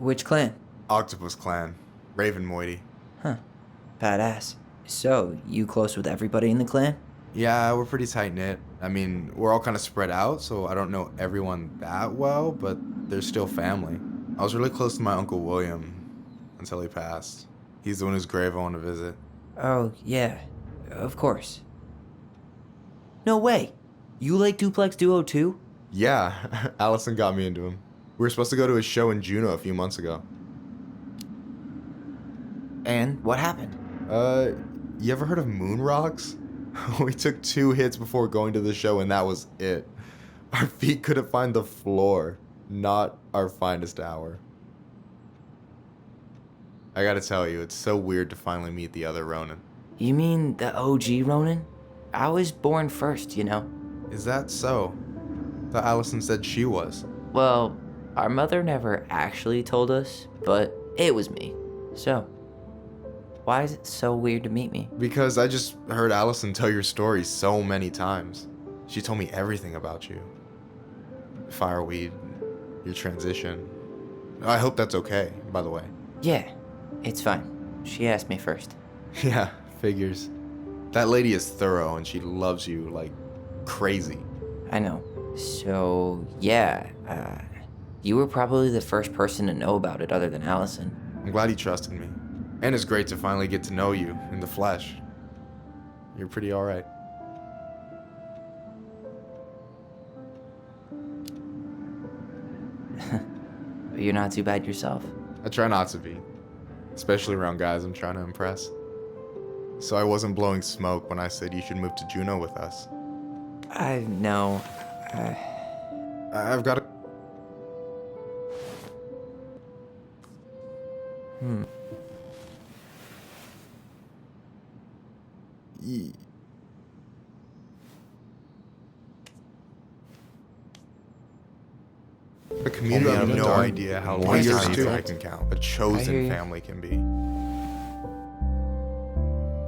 Which clan? Octopus Clan. Raven Moiety. Huh. Badass. So, you close with everybody in the clan? Yeah, we're pretty tight-knit. I mean, we're all kind of spread out, so I don't know everyone that well, but they're still family. I was really close to my Uncle William until he passed. He's the one whose grave I want to visit. Oh, yeah. Of course. No way! You like Duplex Duo too? Yeah, Allison got me into him. We were supposed to go to his show in Juneau a few months ago. And what happened? You ever heard of Moon Rocks? We took 2 hits before going to the show and that was it. Our feet couldn't find the floor. Not our finest hour. I gotta tell you, it's so weird to finally meet the other Ronin. You mean the OG Ronin? I was born first, you know? Is that so? Thought Allison said she was. Well, our mother never actually told us, but it was me. So, why is it so weird to meet me? Because I just heard Allison tell your story so many times. She told me everything about you. Fireweed, your transition. I hope that's okay, by the way. Yeah, it's fine. She asked me first. Yeah, figures. That lady is thorough and she loves you like crazy. I know. So, yeah, you were probably the first person to know about it other than Allison. I'm glad he trusted me. And it's great to finally get to know you in the flesh. You're pretty alright. You're not too bad yourself. I try not to be. Especially around guys I'm trying to impress. So I wasn't blowing smoke when I said you should move to Juneau with us. I know. I've got a... The community have no idea how long I can count. A chosen family can be.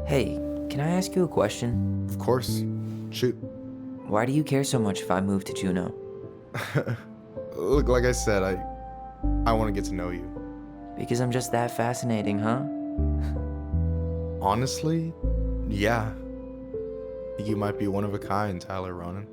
Hey, can I ask you a question? Of course. Shoot. Why do you care so much if I move to Juneau? Look, like I said, I want to get to know you. Because I'm just that fascinating, huh? Honestly, yeah. You might be one of a kind, Tyler Ronin.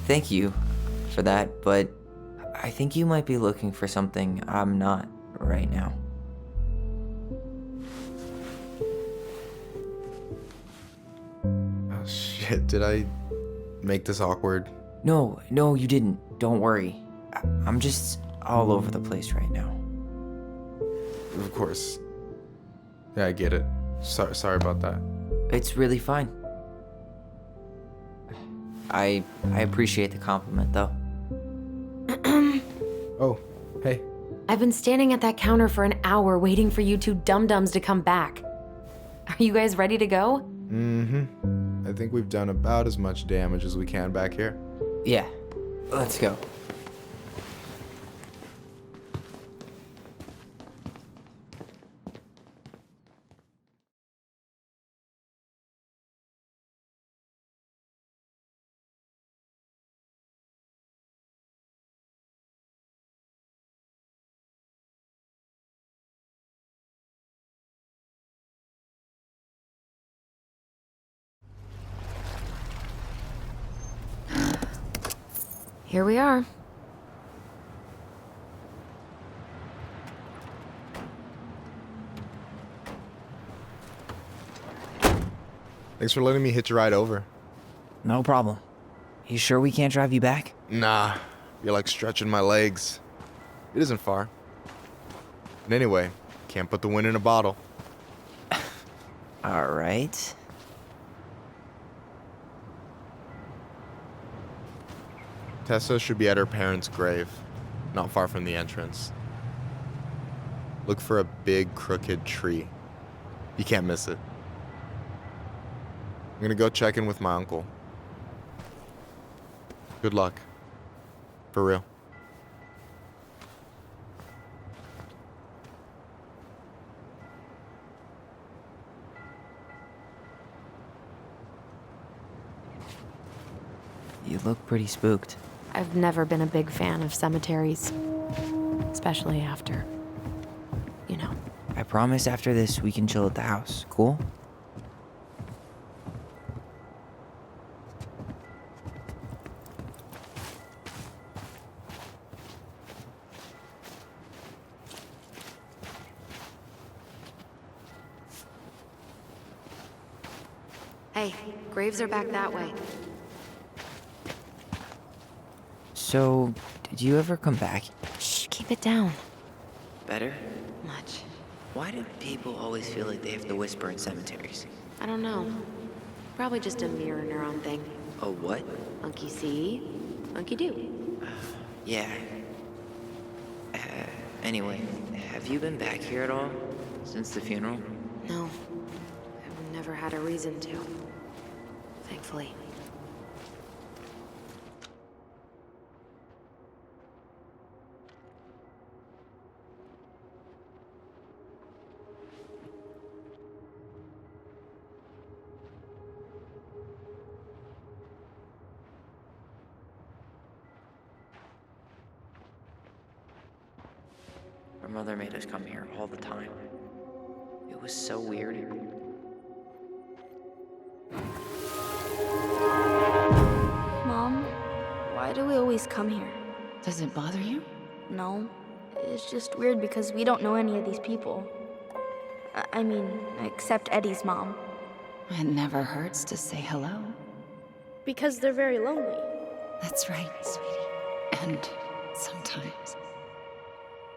Thank you for that, but I think you might be looking for something I'm not right now. Oh shit, did I make this awkward? No, you didn't. Don't worry. I'm just all over the place right now. Of course. Yeah, I get it. Sorry about that. It's really fine. I appreciate the compliment, though. Oh, hey. I've been standing at that counter for an hour waiting for you 2 dum-dums to come back. Are you guys ready to go? I think we've done about as much damage as we can back here. Yeah, let's go. Here we are. Thanks for letting me hitch a ride over. No problem. You sure we can't drive you back? Nah, you're like stretching my legs. It isn't far. But anyway, can't put the wind in a bottle. All right. Tessa should be at her parents' grave, not far from the entrance. Look for a big crooked tree. You can't miss it. I'm gonna go check in with my uncle. Good luck. For real. look pretty spooked. I've never been a big fan of cemeteries, especially after, you know. I promise after this we can chill at the house, cool? Hey, graves are back that way. So, did you ever come back? Shh, keep it down. Better? Much. Why do people always feel like they have to whisper in cemeteries? I don't know. Probably just a mirror neuron thing. Oh, what? Monkey see, monkey do. Yeah. Anyway, have you been back here at all? Since the funeral? No, I've never had a reason to. Thankfully. Our mother made us come here all the time. It was so weird. Mom, why do we always come here? Does it bother you? No, it's just weird because we don't know any of these people. I mean, except Eddie's mom. It never hurts to say hello. Because they're very lonely. That's right, sweetie. And sometimes,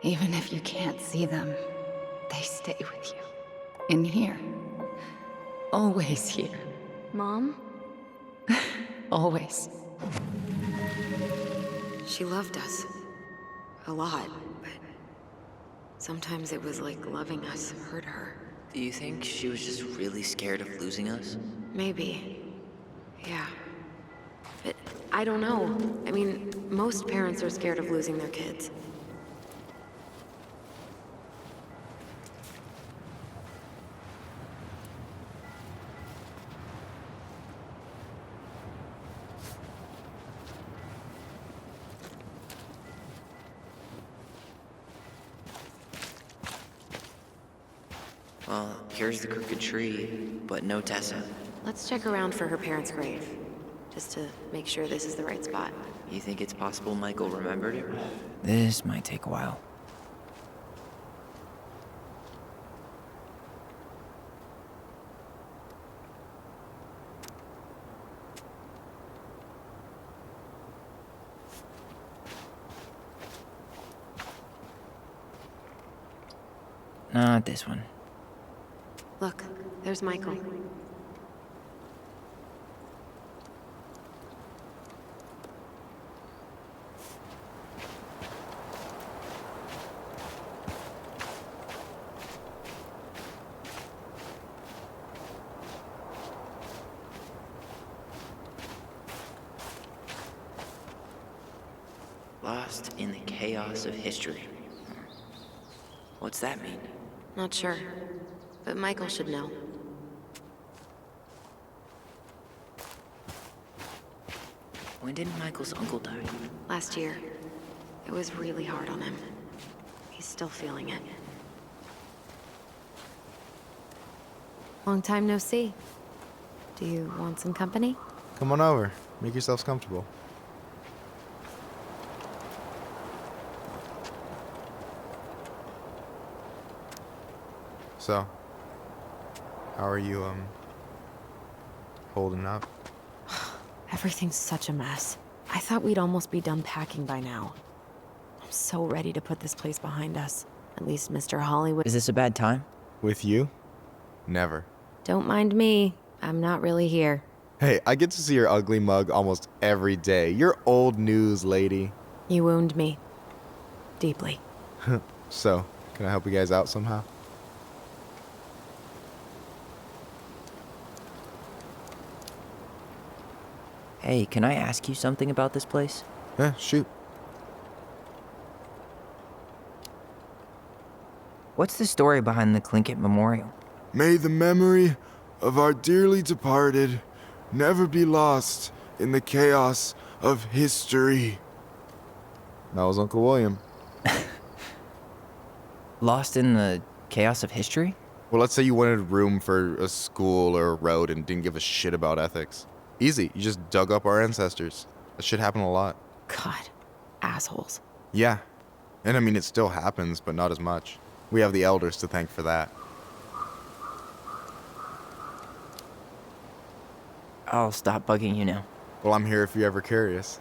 even if you can't see them, they stay with you. In here. Always here. Mom? Always. She loved us. A lot, but sometimes it was like loving us hurt her. Do you think she was just really scared of losing us? Maybe. Yeah. But I don't know. I mean, most parents are scared of losing their kids. Well, here's the crooked tree, but no Tessa. Let's check around for her parents' grave, just to make sure this is the right spot. You think it's possible Michael remembered it? This might take a while. Not this one. Look, there's Michael. Lost in the chaos of history. What's that mean? Not sure, but Michael should know. When did Michael's uncle die? Last year. It was really hard on him. He's still feeling it. Long time no see. Do you want some company? Come on over. Make yourselves comfortable. So, how are you, holding up? Everything's such a mess. I thought we'd almost be done packing by now. I'm so ready to put this place behind us. At least Mr. Hollywood. Is this a bad time? With you? Never. Don't mind me. I'm not really here. Hey, I get to see your ugly mug almost every day. You're old news, lady. You wound me. Deeply. So, can I help you guys out somehow? Hey, can I ask you something about this place? Yeah, shoot. What's the story behind the Clinkett Memorial? May the memory of our dearly departed never be lost in the chaos of history. That was Uncle William. Lost in the chaos of history? Well, let's say you wanted room for a school or a road and didn't give a shit about ethics. Easy, you just dug up our ancestors. That shit happened a lot. God, assholes. Yeah, and I mean, it still happens, but not as much. We have the elders to thank for that. I'll stop bugging you now. Well, I'm here if you're ever curious.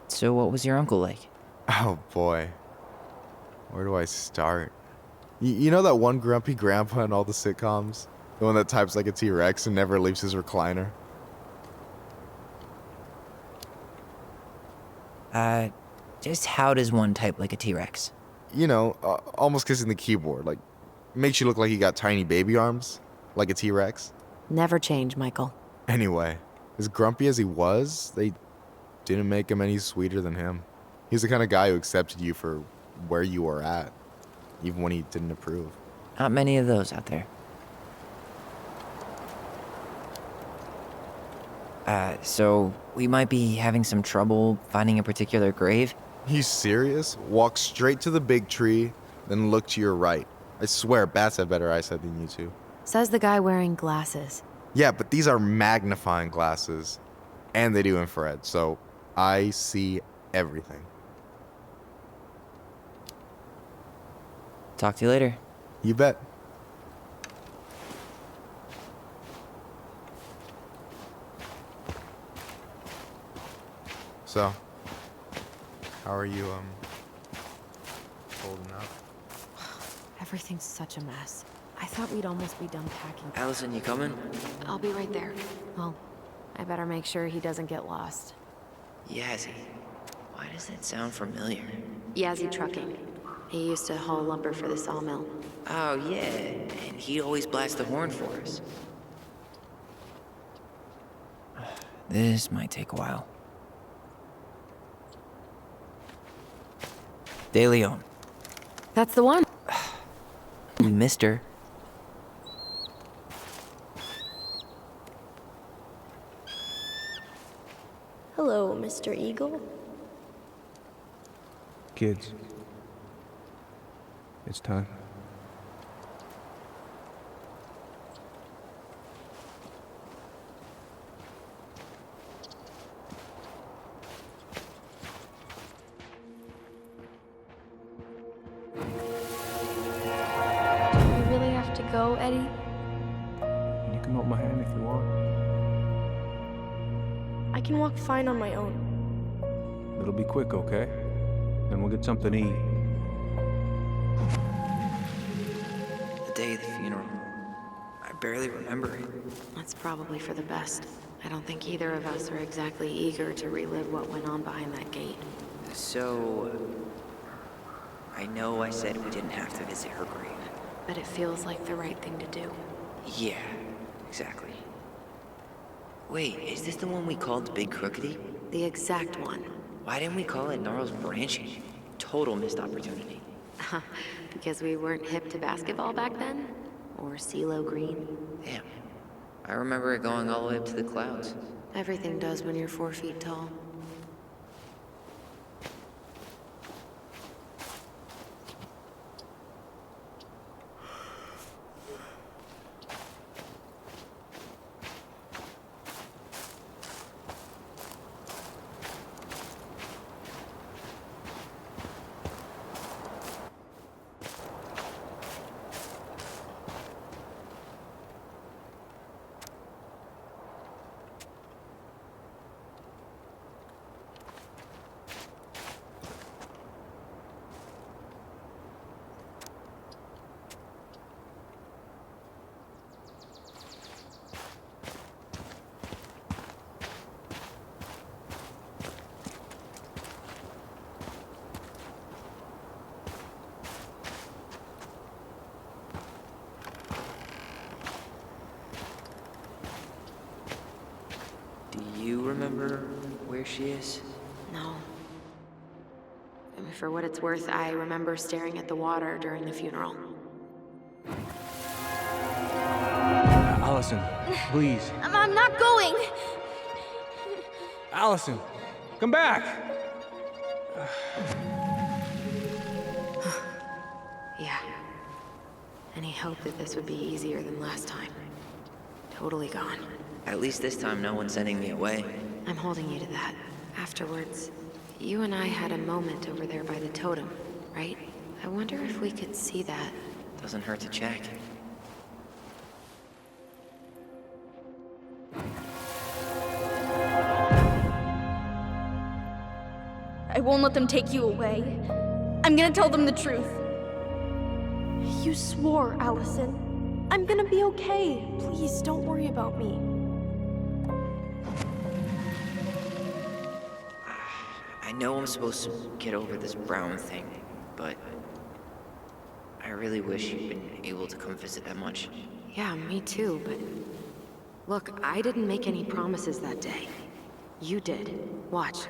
So what was your uncle like? Oh boy. Where do I start? You know that one grumpy grandpa in all the sitcoms? The one that types like a T-Rex and never leaves his recliner? Just how does one type like a T-Rex? You know, almost kissing the keyboard. Like, makes you look like you got tiny baby arms. Like a T-Rex. Never change, Michael. Anyway, as grumpy as he was, they didn't make him any sweeter than him. He's the kind of guy who accepted you for where you were at, even when he didn't approve. Not many of those out there. So we might be having some trouble finding a particular grave? You serious? Walk straight to the big tree, then look to your right. I swear, bats have better eyesight than you two. Says the guy wearing glasses. Yeah, but these are magnifying glasses, and they do infrared, so I see everything. Talk to you later. You bet. So, how are you, holding up? Everything's such a mess. I thought we'd almost be done packing. Allison, you coming? I'll be right there. Well, I better make sure he doesn't get lost. Yazzie. Why does that sound familiar? Yazzie Trucking. He used to haul lumber for the sawmill. Oh, yeah. And he'd always blast the horn for us. This might take a while. De Leon. That's the one. We missed her. Hello, Mr. Eagle. Kids, it's time. We really have to go, Eddie? You can hold my hand if you want. I can walk fine on my own. It'll be quick, okay? Then we'll get something to eat. The day of the funeral. I barely remember it. That's probably for the best. I don't think either of us are exactly eager to relive what went on behind that gate. So, I know I said we didn't have to visit her grave. But it feels like the right thing to do. Yeah, exactly. Wait, is this the one we called the Big Crookedy? The exact one. Why didn't we call it Gnarls Branching? Total missed opportunity. Because we weren't hip to basketball back then? Or CeeLo Green? Damn. I remember it going all the way up to the clouds. Everything does when you're 4 feet tall. Do you remember where she is? No. I mean, for what it's worth, I remember staring at the water during the funeral. Allison, please. I'm not going! Allison, come back! Yeah. Any hope that this would be easier than last time? Totally gone. At least this time no one's sending me away. I'm holding you to that. Afterwards, you and I had a moment over there by the totem, right? I wonder if we could see that. Doesn't hurt to check. I won't let them take you away. I'm gonna tell them the truth. You swore, Allison. I'm gonna be okay. Please, don't worry about me. I know I'm supposed to get over this Brown thing, but I really wish you'd been able to come visit that much. Yeah, me too, but... Look, I didn't make any promises that day. You did. Watch.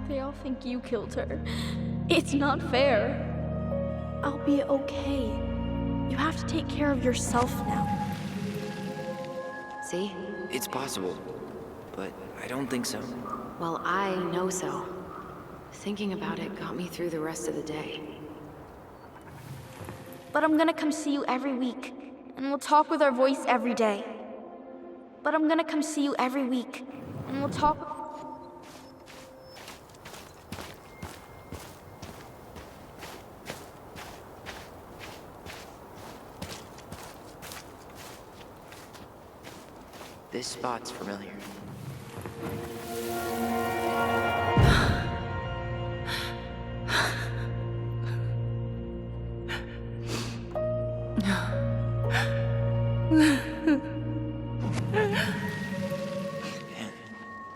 They all think you killed her. It's not fair. I'll be okay. You have to take care of yourself now. See? It's possible, but I don't think so. Well, I know so. Thinking about it got me through the rest of the day. But I'm gonna come see you every week, and we'll talk with our voice every day. But I'm gonna come see you every week, and we'll talk... This spot's familiar. Man,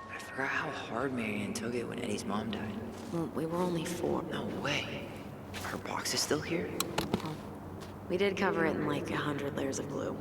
I forgot how hard Marianne took it when Eddie's mom died. Well, we were only 4. No way. Her box is still here? Well, we did cover it in like 100 layers of glue.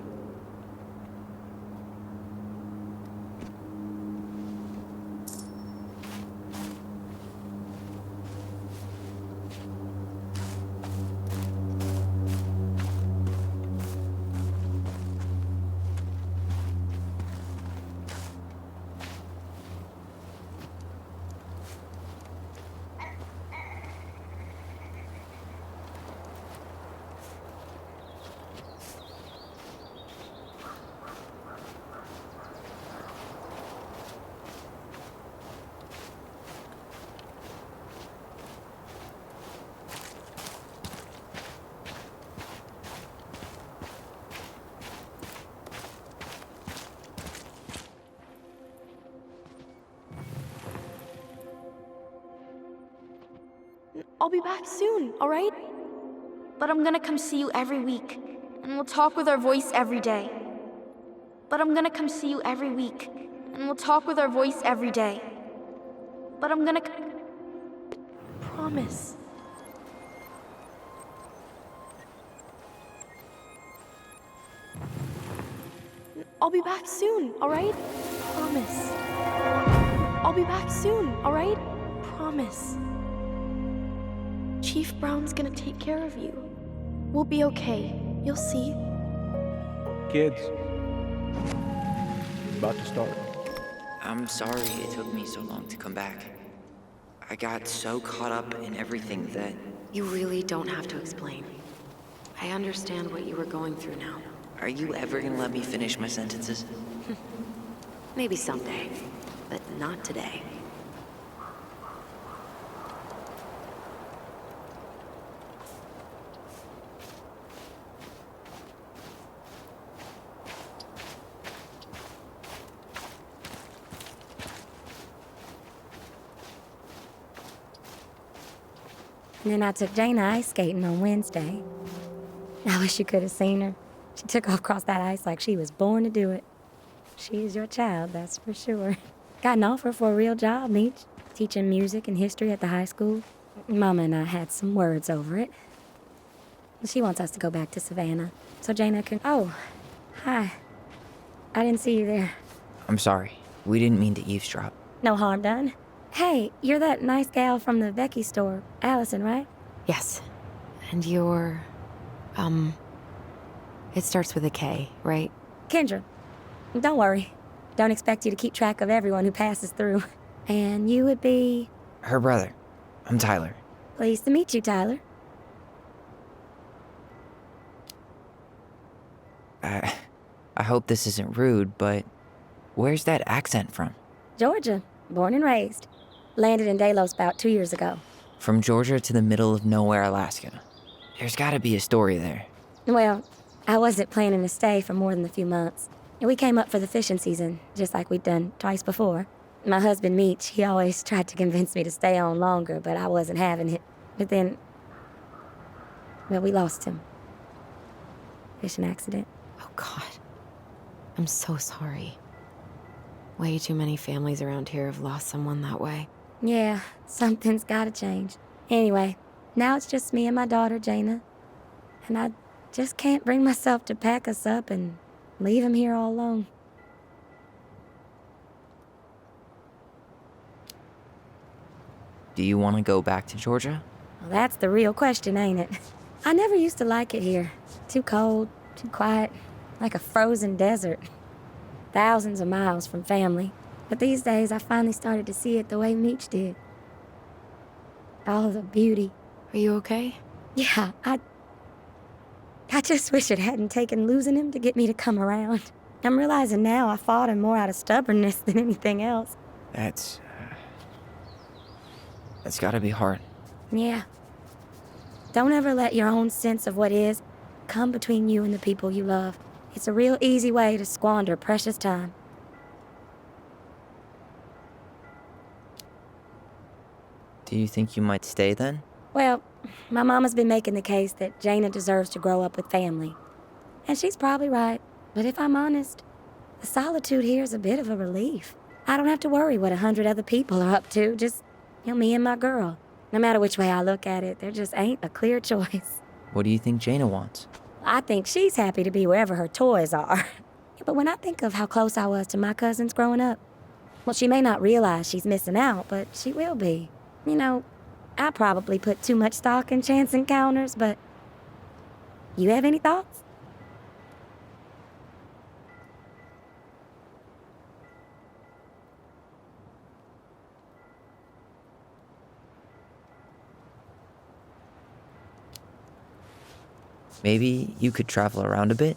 I'll be back soon, all right? But I'm gonna come see you every week, and we'll talk with our voice every day. But I'm gonna come see you every week, and we'll talk with our voice every day. But I'm gonna... Promise. I'll be back soon, all right? Promise. I'll be back soon, all right? Promise. Chief Brown's gonna take care of you. We'll be okay. You'll see. Kids. About to start. I'm sorry it took me so long to come back. I got so caught up in everything that... You really don't have to explain. I understand what you were going through now. Are you ever gonna let me finish my sentences? Maybe someday, but not today. And then I took Jaina ice skating on Wednesday. I wish you could have seen her. She took off across that ice like she was born to do it. She's your child, that's for sure. Got an offer for a real job, Meech. Teaching music and history at the high school. Mama and I had some words over it. She wants us to go back to Savannah, so Jaina can... Oh, hi. I didn't see you there. I'm sorry. We didn't mean to eavesdrop. No harm done. Hey, you're that nice gal from the Vecchi store, Allison, right? Yes. And you're... It starts with a K, right? Kendra, don't worry. Don't expect you to keep track of everyone who passes through. And you would be... Her brother. I'm Tyler. Pleased to meet you, Tyler. I hope this isn't rude, but where's that accent from? Georgia, born and raised. Landed in Delos about 2 years ago. From Georgia to the middle of nowhere, Alaska. There's gotta be a story there. Well, I wasn't planning to stay for more than a few months. We came up for the fishing season, just like we'd done twice before. My husband, Meech, he always tried to convince me to stay on longer, but I wasn't having it. But then, well, we lost him. Fishing accident. Oh, God. I'm so sorry. Way too many families around here have lost someone that way. Yeah, something's gotta change. Anyway, now it's just me and my daughter, Jaina. And I just can't bring myself to pack us up and leave him here all alone. Do you want to go back to Georgia? Well, that's the real question, ain't it? I never used to like it here. Too cold, too quiet, like a frozen desert. Thousands of miles from family. But these days, I finally started to see it the way Meech did. All the beauty. Are you okay? Yeah, I just wish it hadn't taken losing him to get me to come around. I'm realizing now I fought him more out of stubbornness than anything else. That's gotta be hard. Yeah. Don't ever let your own sense of what is come between you and the people you love. It's a real easy way to squander precious time. Do you think you might stay then? Well, my mama's been making the case that Jaina deserves to grow up with family. And she's probably right. But if I'm honest, the solitude here is a bit of a relief. I don't have to worry what 100 other people are up to, just, me and my girl. No matter which way I look at it, there just ain't a clear choice. What do you think Jaina wants? I think she's happy to be wherever her toys are. But when I think of how close I was to my cousins growing up, well, she may not realize she's missing out, but she will be. I probably put too much stock in chance encounters, but you have any thoughts? Maybe you could travel around a bit,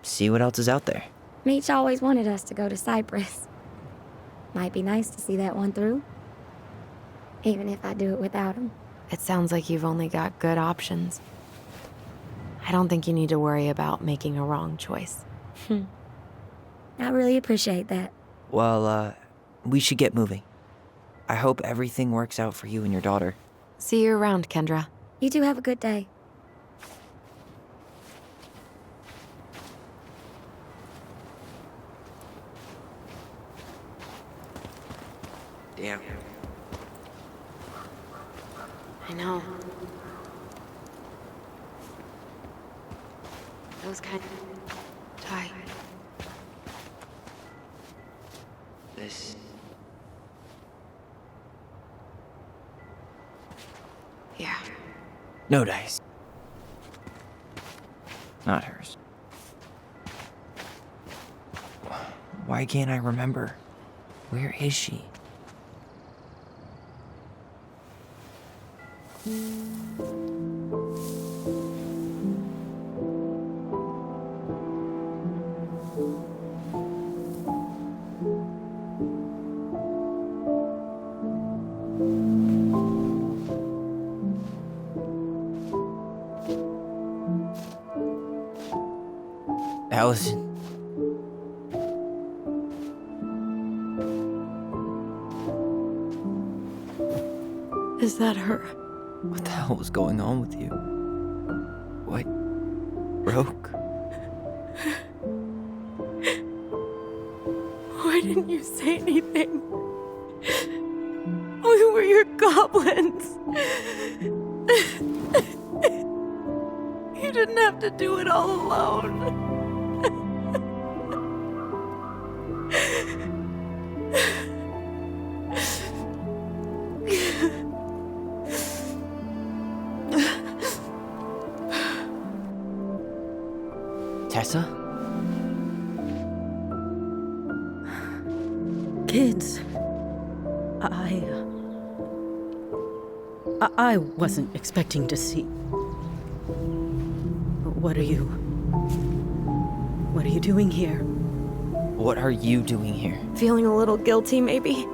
see what else is out there. Meech always wanted us to go to Cyprus. Might be nice to see that one through. Even if I do it without him. It sounds like you've only got good options. I don't think you need to worry about making a wrong choice. I really appreciate that. Well, we should get moving. I hope everything works out for you and your daughter. See you around, Kendra. You two have a good day. Damn. I know. That was kind of tight. This... Yeah. No dice. Not hers. Why can't I remember? Where is she? Allison. Is that her? What the hell was going on with you? What broke? Why didn't you say anything? We were your goblins. You didn't have to do it all alone. Tessa? Kids, I wasn't expecting to see. What are you doing here? What are you doing here? Feeling a little guilty, maybe?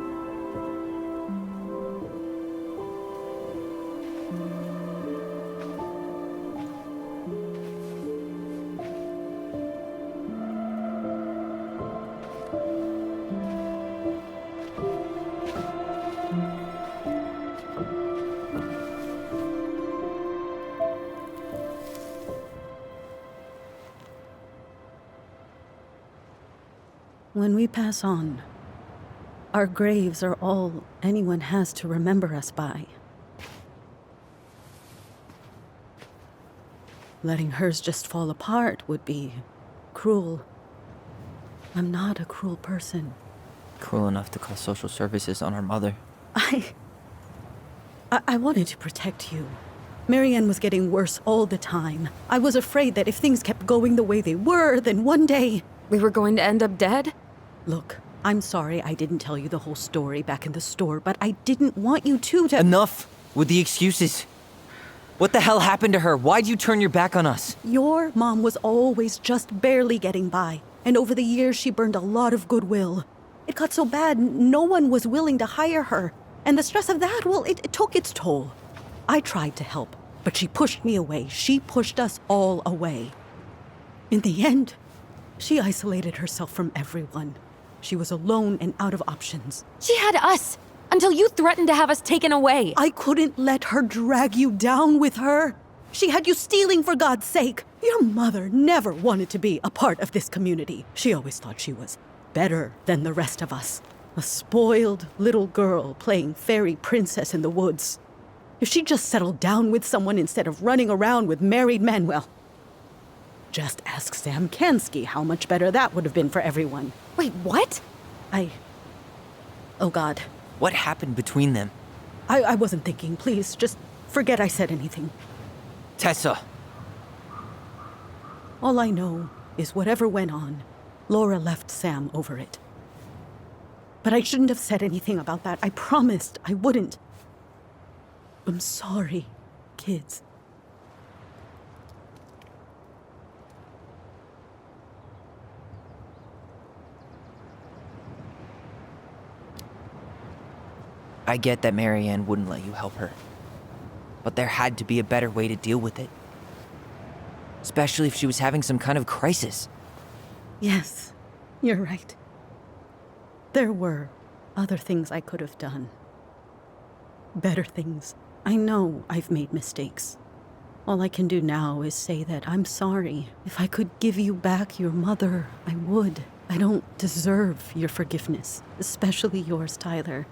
When we pass on, our graves are all anyone has to remember us by. Letting hers just fall apart would be cruel. I'm not a cruel person. Cruel enough to call social services on our mother. I wanted to protect you. Marianne was getting worse all the time. I was afraid that if things kept going the way they were, then one day... We were going to end up dead? Look, I'm sorry I didn't tell you the whole story back in the store, but I didn't want you to... Enough with the excuses. What the hell happened to her? Why'd you turn your back on us? Your mom was always just barely getting by, and over the years she burned a lot of goodwill. It got so bad, no one was willing to hire her. And the stress of that, well, it took its toll. I tried to help, but she pushed me away. She pushed us all away. In the end, she isolated herself from everyone. She was alone and out of options. She had us! Until you threatened to have us taken away! I couldn't let her drag you down with her. She had you stealing for God's sake. Your mother never wanted to be a part of this community. She always thought she was better than the rest of us. A spoiled little girl playing fairy princess in the woods. If she just settled down with someone instead of running around with married men, well, just ask Sam Kansky how much better that would have been for everyone. Wait, what? Oh God. What happened between them? I wasn't thinking. Please, just forget I said anything. Tessa! All I know is whatever went on, Laura left Sam over it. But I shouldn't have said anything about that. I promised I wouldn't. I'm sorry, kids. I get that Marianne wouldn't let you help her. But there had to be a better way to deal with it. Especially if she was having some kind of crisis. Yes, you're right. There were other things I could have done. Better things. I know I've made mistakes. All I can do now is say that I'm sorry. If I could give you back your mother, I would. I don't deserve your forgiveness, especially yours, Tyler.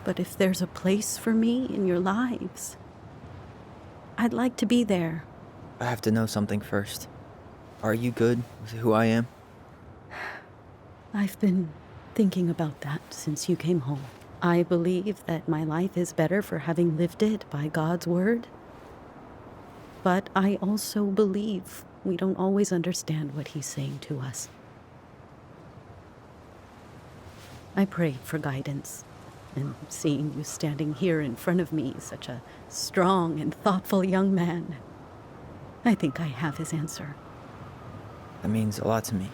But if there's a place for me in your lives, I'd like to be there. I have to know something first. Are you good with who I am? I've been thinking about that since you came home. I believe that my life is better for having lived it by God's word. But I also believe we don't always understand what he's saying to us. I pray for guidance. And seeing you standing here in front of me, such a strong and thoughtful young man, I think I have his answer. That means a lot to me.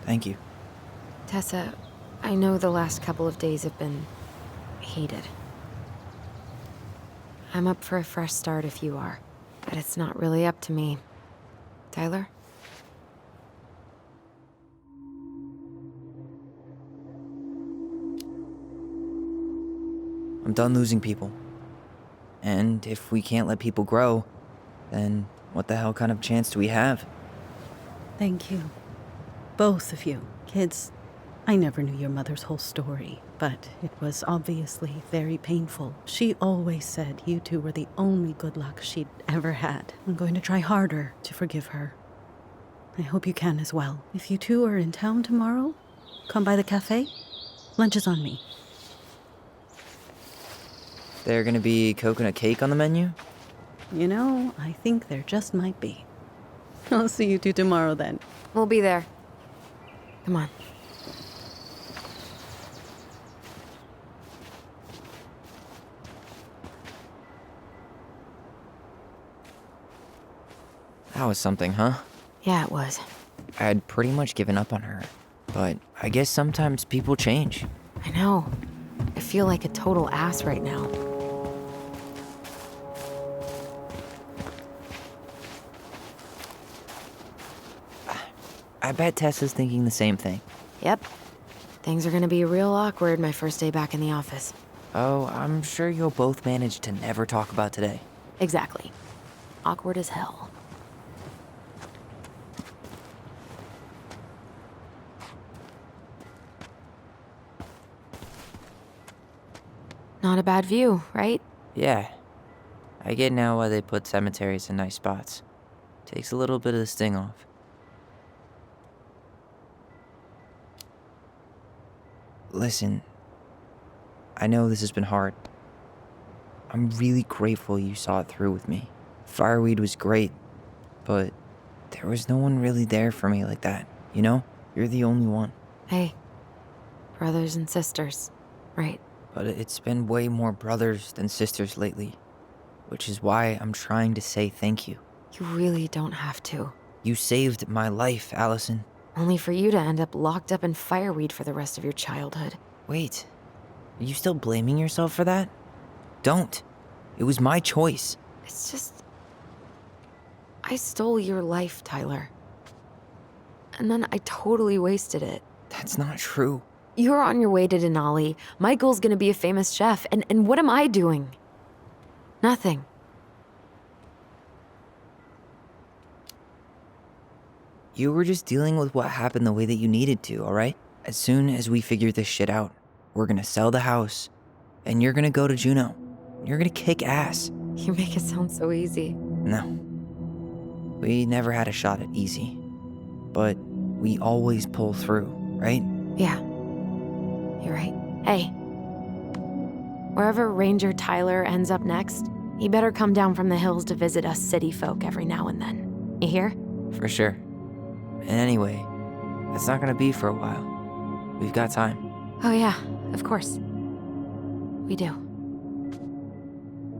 Thank you. Tessa, I know the last couple of days have been heated. I'm up for a fresh start if you are, but it's not really up to me. Tyler? I'm done losing people. And if we can't let people grow, then what the hell kind of chance do we have? Thank you. Both of you. Kids, I never knew your mother's whole story, but it was obviously very painful. She always said you two were the only good luck she'd ever had. I'm going to try harder to forgive her. I hope you can as well. If you two are in town tomorrow, come by the cafe. Lunch is on me. There gonna be coconut cake on the menu? You know, I think there just might be. I'll see you two tomorrow then. We'll be there. Come on. That was something, huh? Yeah, it was. I had pretty much given up on her, but I guess sometimes people change. I know. I feel like a total ass right now. I bet Tessa's thinking the same thing. Yep. Things are gonna be real awkward my first day back in the office. Oh, I'm sure you'll both manage to never talk about today. Exactly. Awkward as hell. Not a bad view, right? Yeah. I get now why they put cemeteries in nice spots. Takes a little bit of the sting off. Listen, I know this has been hard. I'm really grateful you saw it through with me. Fireweed was great, but there was no one really there for me like that, you know? You're the only one. Hey, brothers and sisters, right? But it's been way more brothers than sisters lately, which is why I'm trying to say thank you. You really don't have to. You saved my life, Allison. Only for you to end up locked up in fireweed for the rest of your childhood. Wait, are you still blaming yourself for that? Don't. It was my choice. It's just... I stole your life, Tyler. And then I totally wasted it. That's not true. You're on your way to Denali. Michael's gonna be a famous chef, and what am I doing? Nothing. You were just dealing with what happened the way that you needed to, alright? As soon as we figure this shit out, we're gonna sell the house, and you're gonna go to Juneau. You're gonna kick ass. You make it sound so easy. No. We never had a shot at easy. But we always pull through, right? Yeah. You're right. Hey. Wherever Ranger Tyler ends up next, he better come down from the hills to visit us city folk every now and then. You hear? For sure. And anyway, that's not gonna be for a while. We've got time. Oh yeah, of course. We do.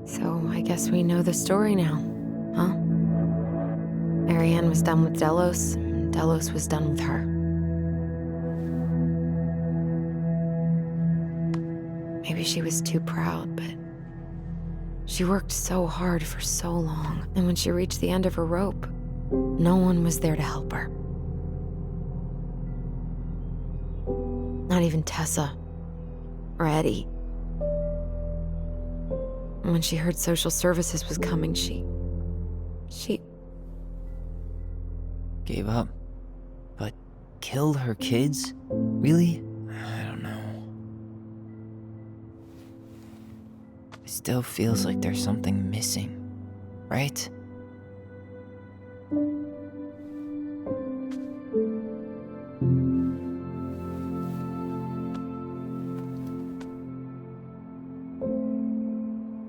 So I guess we know the story now, huh? Marianne was done with Delos, and Delos was done with her. Maybe she was too proud, but she worked so hard for so long, and when she reached the end of her rope, no one was there to help her. Not even Tessa or Eddie. And when she heard social services was coming, she Gave up. But killed her kids? Really? I don't know. It still feels like there's something missing, right?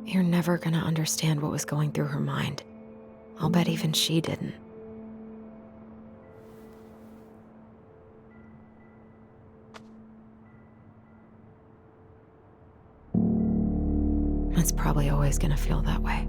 You're never gonna understand what was going through her mind. I'll bet even she didn't. It's probably always gonna feel that way.